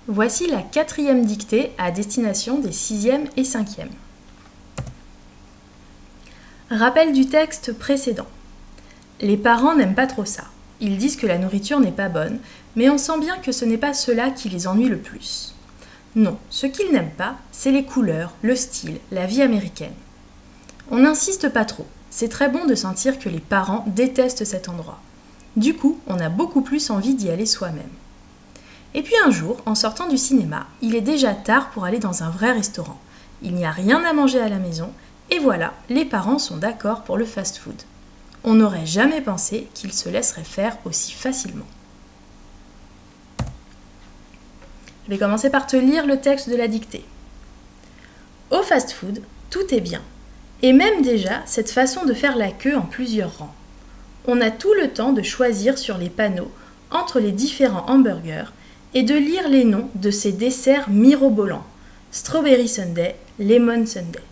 Voici la 4e dictée à destination des 6e et 5e. Rappel du texte précédent. Les parents n'aiment pas trop ça. Ils disent que la nourriture n'est pas bonne, mais on sent bien que ce n'est pas cela qui les ennuie le plus. Non, ce qu'ils n'aiment pas, c'est les couleurs, le style, la vie américaine. On n'insiste pas trop. C'est très bon de sentir que les parents détestent cet endroit. Du coup, on a beaucoup plus envie d'y aller soi-même. Et puis un jour, en sortant du cinéma, il est déjà tard pour aller dans un vrai restaurant. Il n'y a rien à manger à la maison, et voilà, les parents sont d'accord pour le fast-food. On n'aurait jamais pensé qu'ils se laisseraient faire aussi facilement. Je vais commencer par te lire le texte de la dictée. Au fast-food, tout est bien. Et même déjà, cette façon de faire la queue en plusieurs rangs. On a tout le temps de choisir sur les panneaux entre les différents hamburgers et de lire les noms de ces desserts mirobolants. Strawberry Sundae, Lemon Sundae.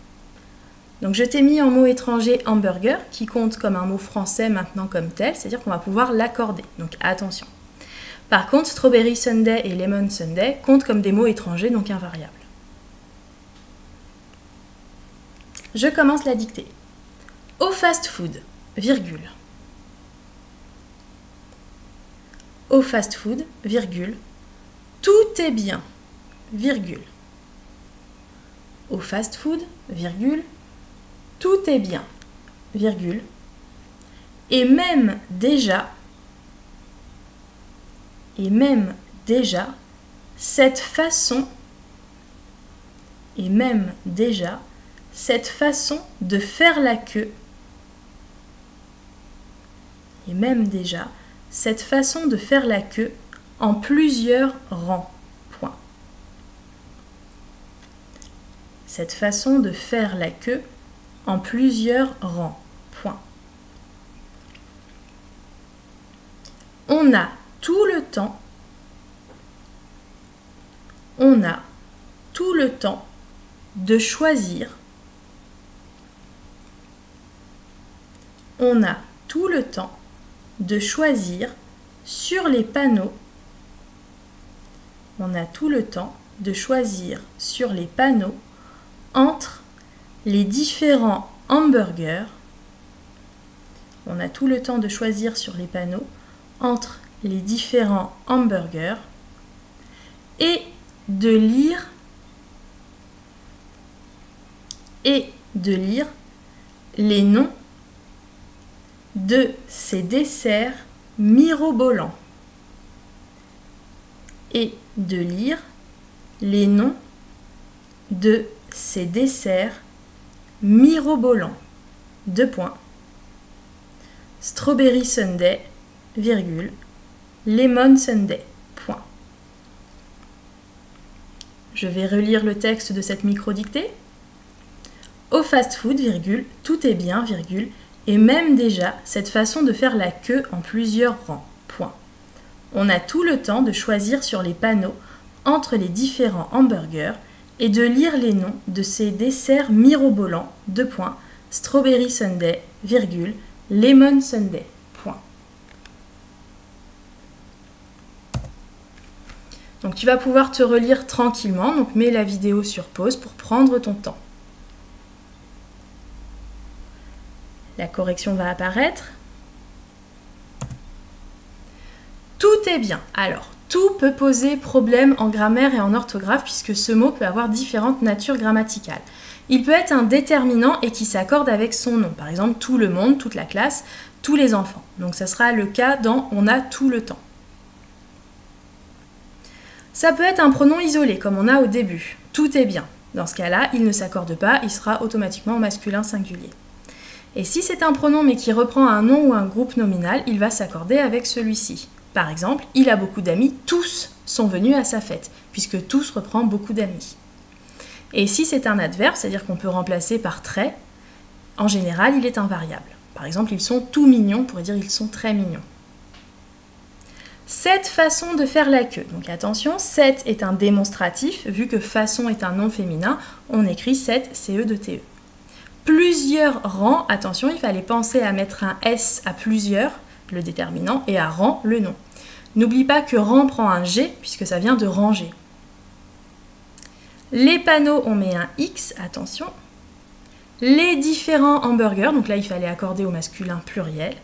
Donc je t'ai mis en mot étranger hamburger qui compte comme un mot français maintenant comme tel, c'est-à-dire qu'on va pouvoir l'accorder. Donc attention. Par contre, Strawberry Sundae et Lemon Sundae comptent comme des mots étrangers, donc invariables. Je commence la dictée. Au fast-food, virgule. Au fast-food, virgule. Tout est bien, virgule. Au fast-food, virgule. Tout est bien, virgule. Et même déjà, cette façon de faire la queue, en plusieurs rangs. Point. Cette façon de faire la queue en plusieurs rangs. Point. On a tout le temps de choisir. On a tout le temps de choisir sur les panneaux. On a tout le temps de choisir sur les panneaux entre les différents hamburgers. On a tout le temps de choisir sur les panneaux entre les différents hamburgers et de lire les noms de ces desserts mirobolants. Et de lire les noms de ces desserts mirobolants. 2 points. Strawberry Sundae, virgule, Lemon Sundae, point. Je vais relire le texte de cette micro-dictée. Au fast-food, virgule, tout est bien, virgule, et même déjà cette façon de faire la queue en plusieurs rangs, point. On a tout le temps de choisir sur les panneaux entre les différents hamburgers et de lire les noms de ces desserts mirobolants, 2 points, Strawberry Sundae, virgule, Lemon Sundae, point. Donc tu vas pouvoir te relire tranquillement, donc mets la vidéo sur pause pour prendre ton temps. La correction va apparaître. Tout est bien. Alors, tout peut poser problème en grammaire et en orthographe puisque ce mot peut avoir différentes natures grammaticales. Il peut être un déterminant et qui s'accorde avec son nom. Par exemple, tout le monde, toute la classe, tous les enfants. Donc, ça sera le cas dans « on a tout le temps ». Ça peut être un pronom isolé, comme on a au début. Tout est bien. Dans ce cas-là, il ne s'accorde pas, il sera automatiquement au masculin singulier. Et si c'est un pronom mais qui reprend un nom ou un groupe nominal, il va s'accorder avec celui-ci. Par exemple, il a beaucoup d'amis, tous sont venus à sa fête, puisque tous reprend beaucoup d'amis. Et si c'est un adverbe, c'est-à-dire qu'on peut remplacer par très, en général, il est invariable. Par exemple, ils sont tout mignons, on pourrait dire ils sont très mignons. Cette façon de faire la queue. Donc attention, cette est un démonstratif, vu que façon est un nom féminin, on écrit cette, C-E-2-T-E. Plusieurs rangs, attention, il fallait penser à mettre un S à plusieurs, le déterminant, et à rang, le nom. N'oublie pas que rang prend un G, puisque ça vient de ranger. Les panneaux, on met un X, attention. Les différents hamburgers, donc là il fallait accorder au masculin pluriel.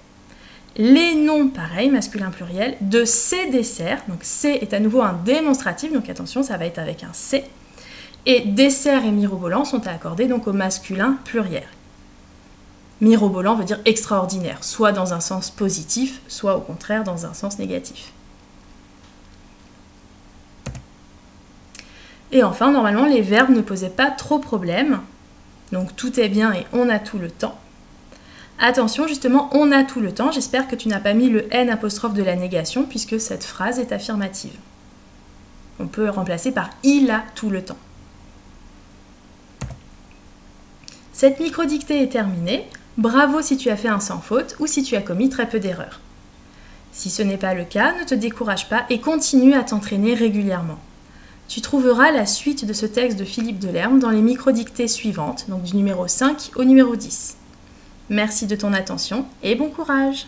Les noms, pareil, masculin pluriel, de ces desserts, donc C est à nouveau un démonstratif, donc attention, ça va être avec un C. Et dessert et mirobolant sont à accorder donc au masculin pluriel. Mirobolant veut dire extraordinaire, soit dans un sens positif, soit au contraire dans un sens négatif. Et enfin, normalement, les verbes ne posaient pas trop problème. Donc tout est bien et on a tout le temps. Attention, justement, on a tout le temps. J'espère que tu n'as pas mis le N apostrophe de la négation puisque cette phrase est affirmative. On peut remplacer par il a tout le temps. Cette microdictée est terminée. Bravo si tu as fait un sans faute ou si tu as commis très peu d'erreurs. Si ce n'est pas le cas, ne te décourage pas et continue à t'entraîner régulièrement. Tu trouveras la suite de ce texte de Philippe Delerme dans les microdictées suivantes, donc du numéro 5 au numéro 10. Merci de ton attention et bon courage!